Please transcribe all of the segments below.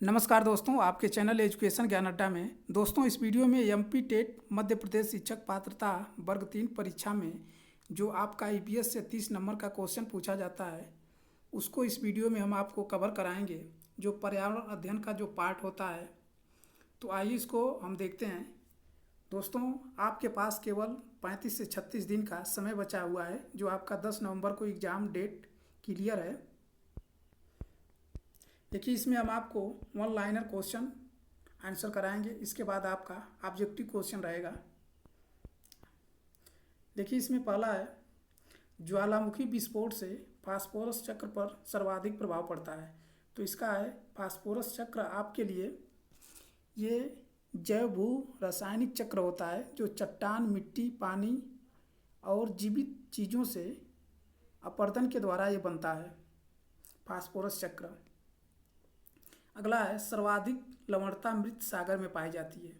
नमस्कार दोस्तों, आपके चैनल एजुकेशन ज्ञान अड्डा में दोस्तों इस वीडियो में एमपी टेट मध्य प्रदेश शिक्षक पात्रता वर्ग 3 परीक्षा में जो आपका ईपीएस से 30 नंबर का क्वेश्चन पूछा जाता है उसको इस वीडियो में हम आपको कवर कराएंगे। जो पर्यावरण अध्ययन का जो पार्ट होता है, तो आइए इसको हम देखते हैं। दोस्तों, आपके पास केवल 35 से 36 दिन का समय बचा हुआ है। जो आपका 10 नवंबर को एग्ज़ाम डेट क्लियर है। देखिए, इसमें हम आपको वन लाइनर क्वेश्चन आंसर कराएंगे। इसके बाद आपका ऑब्जेक्टिव क्वेश्चन रहेगा। देखिए, इसमें पहला है, ज्वालामुखी विस्फोट से फास्फोरस चक्र पर सर्वाधिक प्रभाव पड़ता है। तो इसका है फास्फोरस चक्र आपके लिए ये जैव भू रासायनिक चक्र होता है जो चट्टान, मिट्टी, पानी और जीवित चीज़ों से अपरदन के द्वारा ये बनता है, फास्फोरस चक्र। अगला है, सर्वाधिक लवणता मृत सागर में पाई जाती है।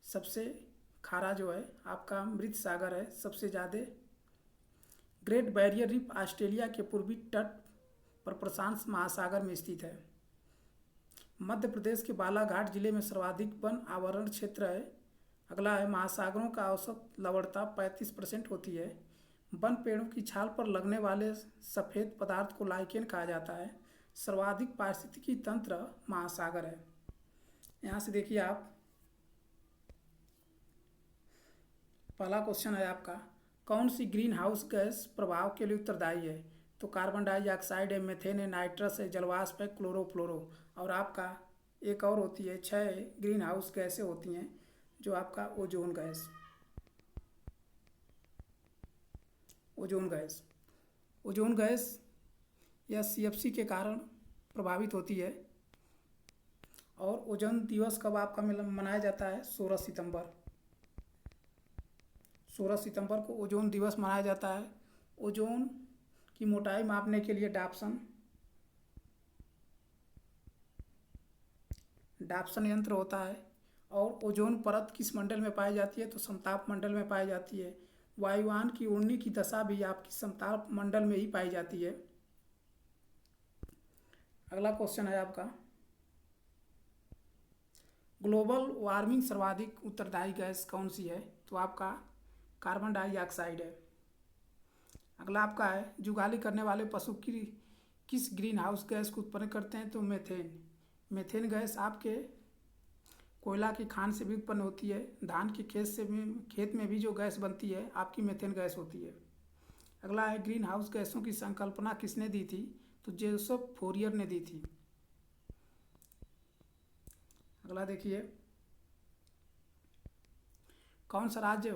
सबसे खारा जो है आपका मृत सागर है सबसे ज़्यादा। ग्रेट बैरियर रीफ ऑस्ट्रेलिया के पूर्वी तट पर प्रशांत महासागर में स्थित है। मध्य प्रदेश के बालाघाट जिले में सर्वाधिक वन आवरण क्षेत्र है। अगला है, महासागरों का औसत लवणता 35% होती है। वन पेड़ों की छाल पर लगने वाले सफ़ेद पदार्थ को लाइकेन कहा जाता है। सर्वाधिक पारिस्थितिकी तंत्र महासागर है। यहाँ से देखिए आप, पहला क्वेश्चन है आपका, कौन सी ग्रीन हाउस गैस प्रभाव के लिए उत्तरदायी है? तो कार्बन डाइऑक्साइड है, मीथेन है, नाइट्रस है, जलवाष्प है, क्लोरोफ्लोरो। और आपका एक और होती है, 6 ग्रीन हाउस गैसें होती हैं जो आपका ओजोन गैस। ओजोन गैस यह सीएफसी के कारण प्रभावित होती है। और ओजोन दिवस कब आपका मनाया जाता है? 16 सितंबर को ओजोन दिवस मनाया जाता है। ओजोन की मोटाई मापने के लिए डाप्सन यंत्र होता है। और ओजोन परत किस मंडल में पाई जाती है? तो समताप मंडल में पाई जाती है। वायुयान की उड़ने की दशा भी आपकी समताप मंडल में ही पाई जाती है। अगला क्वेश्चन है आपका, ग्लोबल वार्मिंग सर्वाधिक उत्तरदायी गैस कौन सी है? तो आपका कार्बन डाइऑक्साइड है। अगला आपका है, जुगाली करने वाले पशु किस ग्रीन हाउस गैस को उत्पन्न करते हैं? तो मीथेन गैस आपके कोयला की खान से भी उत्पन्न होती है। धान के खेत में भी जो गैस बनती है आपकी मीथेन गैस होती है। अगला है, ग्रीन हाउस गैसों की संकल्पना किसने दी थी? तो जोसेफ फोरियर ने दी थी। अगला देखिए, कौन सा राज्य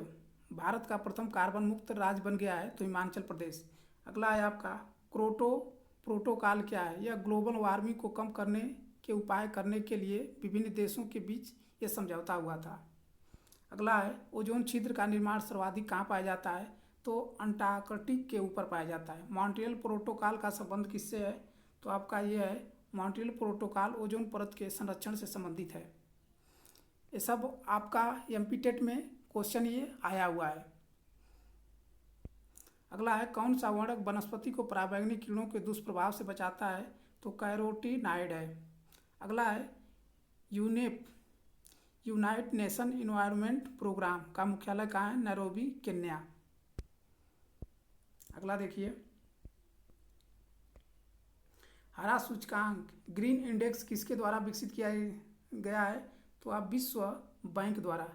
भारत का प्रथम कार्बन मुक्त राज्य बन गया है? तो हिमाचल प्रदेश। अगला है आपका, क्योटो प्रोटोकॉल क्या है? यह ग्लोबल वार्मिंग को कम करने के उपाय करने के लिए विभिन्न देशों के बीच यह समझौता हुआ था। अगला है, ओजोन छिद्र का निर्माण सर्वाधिक कहाँ पाया जाता है? तो अंटार्कटिक के ऊपर पाया जाता है। मॉन्ट्रियल प्रोटोकॉल का संबंध किससे है? तो आपका ये है, मॉन्ट्रियल प्रोटोकॉल ओजोन परत के संरक्षण से संबंधित है। ये सब आपका एमपी टेट में क्वेश्चन ये आया हुआ है। अगला है, कौन सा वर्णक वनस्पति को पराबैंगनी किरणों के दुष्प्रभाव से बचाता है? तो कैरोटीनाइड है। अगला है, UNEP united nation environment programme का मुख्यालय कहाँ है? Nairobi, Kenya. अगला देखिए, हरा सूचकांक ग्रीन इंडेक्स किसके द्वारा विकसित किया गया है? तो आप विश्व बैंक द्वारा।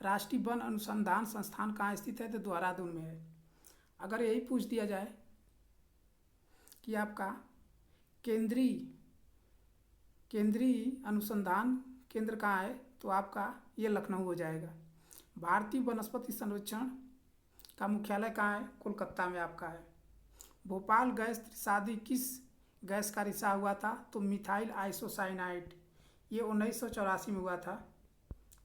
राष्ट्रीय वन अनुसंधान संस्थान कहाँ स्थित है? तो देहरादून में है। अगर यही पूछ दिया जाए कि आपका केंद्रीय अनुसंधान केंद्र कहाँ है? तो आपका ये लखनऊ हो जाएगा। भारतीय वनस्पति संरक्षण का मुख्यालय कहाँ है? कोलकाता में आपका है। भोपाल गैस त्रासदी किस गैस का रिसाव हुआ था? तो मिथाइल आइसोसाइनाइड। ये 1984 में हुआ था।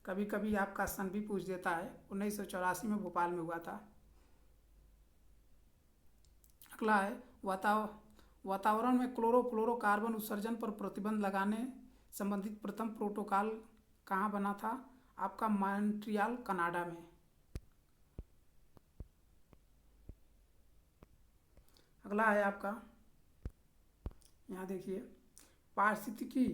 कभी कभी आपका सन भी पूछ देता है। 1984 में भोपाल में हुआ था। अगला है, वातावरण में क्लोरोफ्लोरोकार्बन उत्सर्जन पर प्रतिबंध लगाने संबंधित प्रथम प्रोटोकॉल कहाँ बना था? आपका मॉन्ट्रियल, कनाडा में। अगला है आपका, यहाँ देखिए, पारिस्थितिकी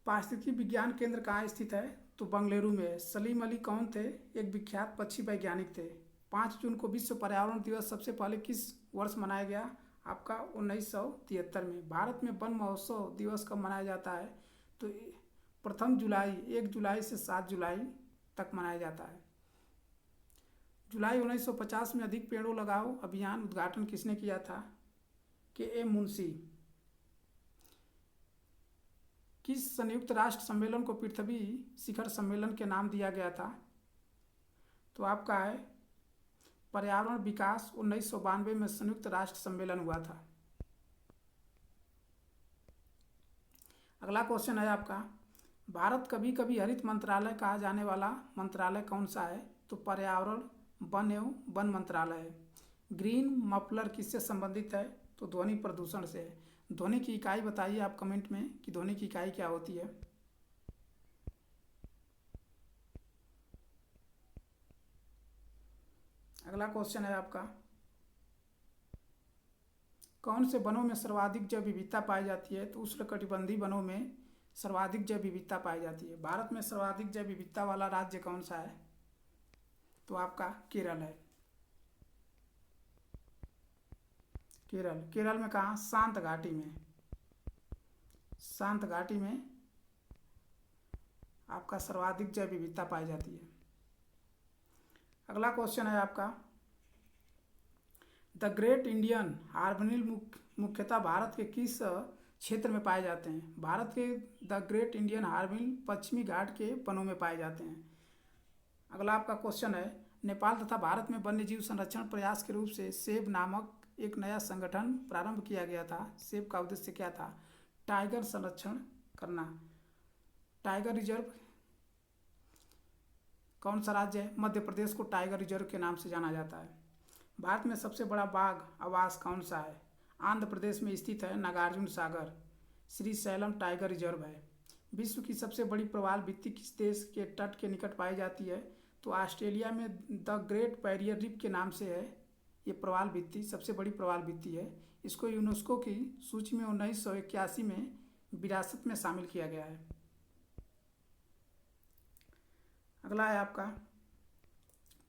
पारिस्थितिकी विज्ञान केंद्र कहाँ स्थित है? तो बेंगलुरु में है। सलीम अली कौन थे? एक विख्यात पक्षी वैज्ञानिक थे। 5 जून को विश्व पर्यावरण दिवस सबसे पहले किस वर्ष मनाया गया? आपका 1973 में। भारत में वन महोत्सव दिवस कब मनाया जाता है? तो प्रथम जुलाई 1 जुलाई से 7 जुलाई तक मनाया जाता है। जुलाई 1950 में अधिक पेड़ों लगाओ अभियान उद्घाटन किसने किया था? के मुंशी। किस संयुक्त राष्ट्र सम्मेलन को पृथ्वी शिखर सम्मेलन के नाम दिया गया था? तो आपका है पर्यावरण विकास 1992 में संयुक्त राष्ट्र सम्मेलन हुआ था। अगला क्वेश्चन है आपका, भारत कभी कभी हरित मंत्रालय कहा जाने वाला मंत्रालय कौन सा है? तो पर्यावरण वन एवं वन मंत्रालय है। ग्रीन मफलर किससे संबंधित है? तो ध्वनि प्रदूषण से है। ध्वनि की इकाई बताइए आप कमेंट में कि ध्वनि की इकाई क्या होती है। अगला क्वेश्चन है आपका, कौन से वनों में सर्वाधिक जैव विविधता पाई जाती है? तो उष्णकटिबंधीय वनों में सर्वाधिक जैव विविधता पाई जाती है। भारत में सर्वाधिक जैव विविधता वाला राज्य कौन सा है? तो आपका केरल है। केरल में कहाँ? शांत घाटी में। शांत घाटी में आपका सर्वाधिक जैव विविधता पाई जाती है। अगला क्वेश्चन है आपका, द ग्रेट इंडियन हार्नबिल मुख्यतः भारत के किस क्षेत्र में पाए जाते हैं? भारत के द ग्रेट इंडियन हार्नबिल पश्चिमी घाट के वनों में पाए जाते हैं। अगला आपका क्वेश्चन है, नेपाल तथा भारत में वन्यजीव संरक्षण प्रयास के रूप से सेब नामक एक नया संगठन प्रारंभ किया गया था। सेब का उद्देश्य क्या था? टाइगर संरक्षण करना। टाइगर रिजर्व कौन सा राज्य है? मध्य प्रदेश को टाइगर रिजर्व के नाम से जाना जाता है। भारत में सबसे बड़ा बाघ आवास कौन सा है? आंध्र प्रदेश में स्थित है Nagarjuna Sagar Shri slam tiger reserve है। विश्व की सबसे बड़ी प्रवाल भित्ति किस देश के तट के निकट पाई जाती है? तो ऑस्ट्रेलिया में द ग्रेट बैरियर रीफ के नाम से है। ये प्रवाल भित्ति सबसे बड़ी प्रवाल भित्ति है। इसको यूनेस्को की सूची में 1981 में विरासत में शामिल किया गया है। अगला है आपका,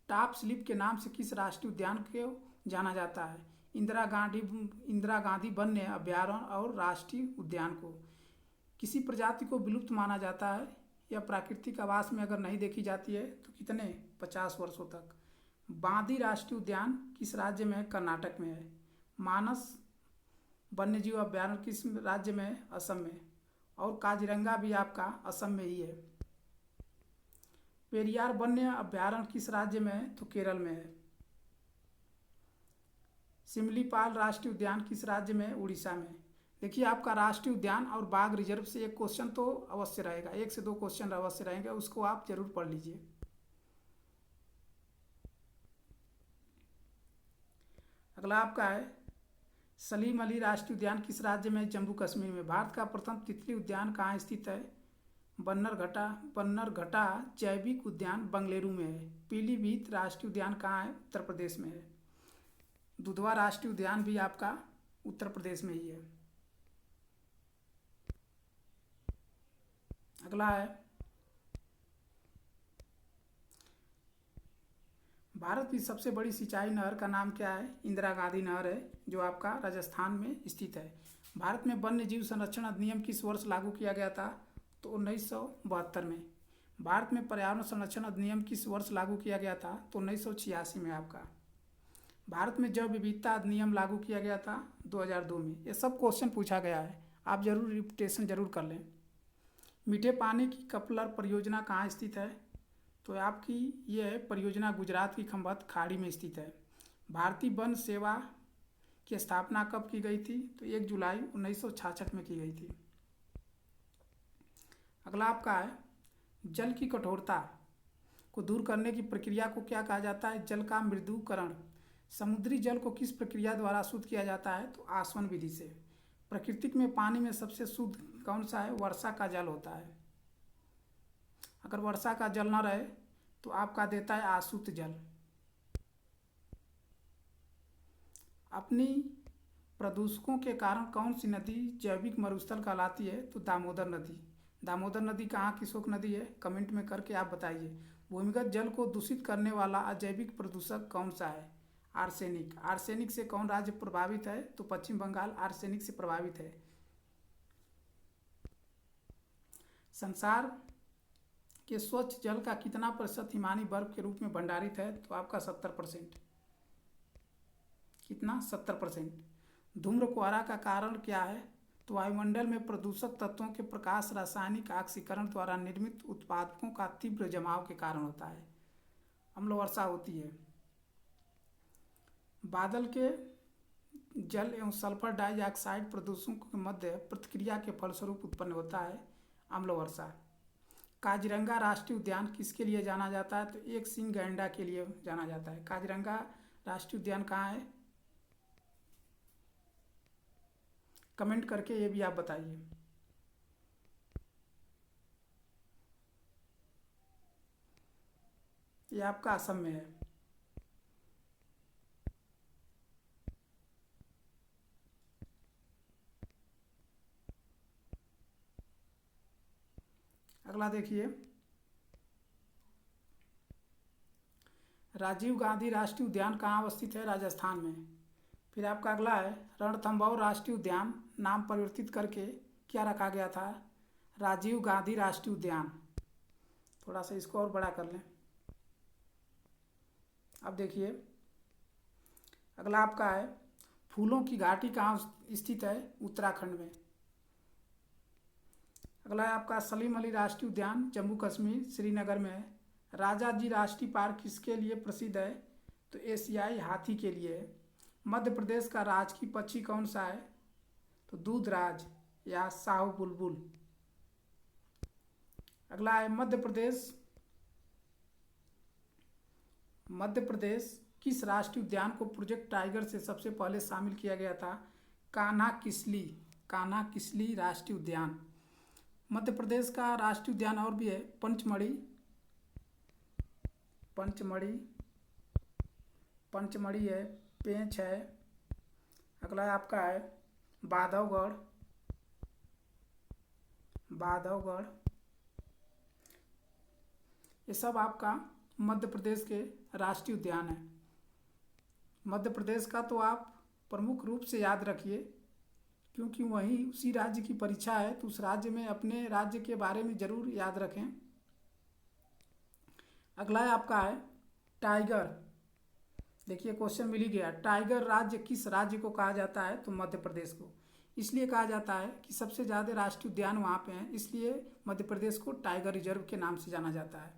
टॉप स्लिप के नाम से किस राष्ट्रीय उद्यान को जाना जाता है? इंदिरा गांधी वन्य अभ्यारण्य और राष्ट्रीय उद्यान को। किसी प्रजाति को विलुप्त माना जाता है या प्राकृतिक आवास में अगर नहीं देखी जाती है तो कितने? 50 वर्षों तक। बांदी राष्ट्रीय उद्यान किस राज्य में है? कर्नाटक में है। मानस वन्यजीव अभ्यारण्य किस राज्य में है? असम में। और काजीरंगा भी आपका असम में ही है। पेरियार वन्य अभ्यारण्य किस राज्य में है? तो केरल में है। सिमलीपाल राष्ट्रीय उद्यान किस राज्य में है? उड़ीसा में। देखिए आपका राष्ट्रीय उद्यान और बाघ रिजर्व से एक क्वेश्चन तो अवश्य रहेगा, 1 से 2 क्वेश्चन अवश्य रहेंगे, उसको आप जरूर पढ़ लीजिए। अगला आपका है, सलीम अली राष्ट्रीय उद्यान किस राज्य में? जम्मू कश्मीर में। भारत का प्रथम तितली उद्यान कहाँ स्थित है? बन्नरघट्टा जैविक उद्यान बेंगलुरु में है। पीलीभीत राष्ट्रीय उद्यान कहाँ है? उत्तर प्रदेश में है। दुधवा राष्ट्रीय उद्यान भी आपका उत्तर प्रदेश में ही है। अगला है, भारत की सबसे बड़ी सिंचाई नहर का नाम क्या है? इंदिरा गांधी नहर है, जो आपका राजस्थान में स्थित है। भारत में वन्य जीव संरक्षण अधिनियम किस वर्ष लागू किया गया था? तो 1972 में। भारत में पर्यावरण संरक्षण अधिनियम किस वर्ष लागू किया गया था? तो 1986 में आपका। भारत में जैव विविधता अधिनियम लागू किया गया था 2002 में। ये सब क्वेश्चन पूछा गया है, आप जरूर रिपीटेशन जरूर कर लें। मीठे पानी की कपलर परियोजना कहाँ स्थित है? तो आपकी ये है परियोजना गुजरात की खंभात खाड़ी में स्थित है। भारतीय वन सेवा की स्थापना कब की गई थी? तो 1 जुलाई 1966 में की गई थी। अगला आपका है, जल की कठोरता को दूर करने की प्रक्रिया को क्या कहा जाता है? जल का मृदुकरण। समुद्री जल को किस प्रक्रिया द्वारा शुद्ध किया जाता है? तो आसवन विधि से। प्रकृति में पानी में सबसे शुद्ध कौन सा है? वर्षा का जल होता है। अगर वर्षा का जल न रहे तो आपका देता है अशुद्ध जल। अपनी प्रदूषकों के कारण कौन सी नदी जैविक मरुस्थल कहलाती है? तो दामोदर नदी। दामोदर नदी कहाँ की शोक नदी है? कमेंट में करके आप बताइए। भूमिगत जल को दूषित करने वाला अजैविक प्रदूषक कौन सा है? आर्सेनिक। आर्सेनिक से कौन राज्य प्रभावित है? तो पश्चिम बंगाल आर्सेनिक से प्रभावित है। संसार के स्वच्छ जल का कितना प्रतिशत हिमानी बर्फ के रूप में भंडारित है? तो आपका 70%। कितना? 70%। धूम्रकुआरा का कारण क्या है? तो वायुमंडल में प्रदूषक तत्वों के प्रकाश रासायनिक ऑक्सीकरण द्वारा निर्मित उत्पादकों का तीव्र जमाव के कारण होता है। अम्ल वर्षा होती है। बादल के जल एवं सल्फर डाइऑक्साइड प्रदूषकों के मध्य प्रतिक्रिया के फलस्वरूप उत्पन्न होता है अम्ल वर्षा। काजीरंगा राष्ट्रीय उद्यान किसके लिए जाना जाता है? तो एक सींग गैंडा के लिए जाना जाता है। काजीरंगा राष्ट्रीय उद्यान कहाँ है? कमेंट करके ये भी आप बताइए। ये आपका असम में है। अगला देखिए, राजीव गांधी राष्ट्रीय उद्यान कहाँ अवस्थित है? राजस्थान में। फिर आपका अगला है, रणथंभौर राष्ट्रीय उद्यान नाम परिवर्तित करके क्या रखा गया था? राजीव गांधी राष्ट्रीय उद्यान। थोड़ा सा इसको और बड़ा कर लें। अब देखिए, अगला आपका है, फूलों की घाटी कहाँ स्थित है? उत्तराखंड में। अगला है आपका सलीम अली राष्ट्रीय उद्यान जम्मू कश्मीर श्रीनगर में है। राजा जी राष्ट्रीय पार्क किसके लिए प्रसिद्ध है? तो एशियाई हाथी के लिए है। मध्य प्रदेश का राजकीय पक्षी कौन सा है? तो दूधराज या साहू बुलबुल। अगला है, मध्य प्रदेश किस राष्ट्रीय उद्यान को प्रोजेक्ट टाइगर से सबसे पहले शामिल किया गया था? कान्हा किसली राष्ट्रीय उद्यान। मध्य प्रदेश का राष्ट्रीय उद्यान और भी है, पंचमढ़ी है, पेंच है। अगला है आपका है बाधवगढ़। ये सब आपका मध्य प्रदेश के राष्ट्रीय उद्यान है। मध्य प्रदेश का तो आप प्रमुख रूप से याद रखिए, क्योंकि वहीं उसी राज्य की परीक्षा है, तो उस राज्य में अपने राज्य के बारे में जरूर याद रखें। अगला है आपका है टाइगर। देखिए क्वेश्चन मिल ही गया, टाइगर राज्य किस राज्य को कहा जाता है? तो मध्य प्रदेश को। इसलिए कहा जाता है कि सबसे ज़्यादा राष्ट्रीय उद्यान वहाँ पे हैं, इसलिए मध्य प्रदेश को टाइगर रिजर्व के नाम से जाना जाता है।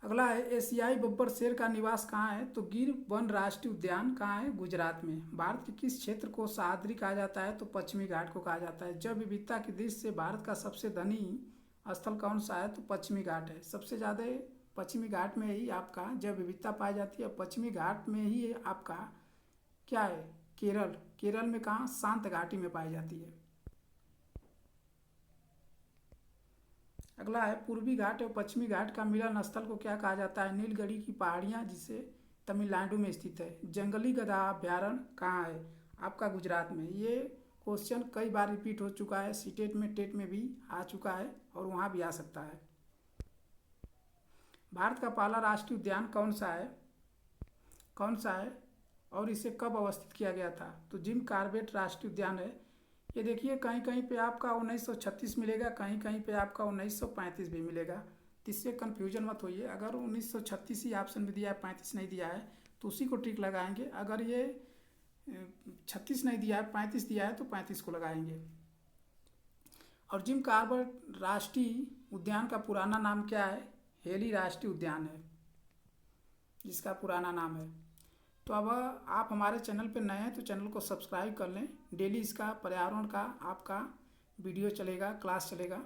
अगला है, एशियाई बब्बर शेर का निवास कहाँ है? तो गिर वन राष्ट्रीय उद्यान कहाँ है? गुजरात में। भारत के किस क्षेत्र को सह्याद्री कहा जाता है? तो पश्चिमी घाट को कहा जाता है। जैव विविधता की दृष्टि से भारत का सबसे धनी स्थल कौन सा है? तो पश्चिमी घाट है। सबसे ज़्यादा पश्चिमी घाट में ही आपका जैव विविधता पाई जाती है। पश्चिमी घाट में ही आपका क्या है? केरल में कहाँ? शांत घाटी में पाई जाती है। अगला है, पूर्वी घाट और पश्चिमी घाट का मिलन स्थल को क्या कहा जाता है? नीलगिरी की पहाड़ियाँ, जिसे तमिलनाडु में स्थित है। जंगली गधा अभ्यारण्य कहाँ है? आपका गुजरात में। ये क्वेश्चन कई बार रिपीट हो चुका है, सीटेट में टेट में भी आ चुका है और वहाँ भी आ सकता है। भारत का पहला राष्ट्रीय उद्यान कौन सा है और इसे कब अवस्थित किया गया था? तो जिम कॉर्बेट राष्ट्रीय उद्यान है। ये देखिए, कहीं कहीं पे आपका 1936 मिलेगा, कहीं कहीं पे आपका 1935 भी मिलेगा, तो इससे कन्फ्यूजन मत होइए। अगर 1936 ही ऑप्शन में दिया है, 35 नहीं दिया है, तो उसी को टिक लगाएंगे। अगर ये 36 नहीं दिया है, 35 दिया है, तो 35 को लगाएंगे। और जिम कॉर्बेट राष्ट्रीय उद्यान का पुराना नाम क्या है? हेली राष्ट्रीय उद्यान है जिसका पुराना नाम है। तो अब आप हमारे चैनल पर नए हैं तो चैनल को सब्सक्राइब कर लें। डेली इसका पर्यावरण का आपका वीडियो चलेगा, क्लास चलेगा।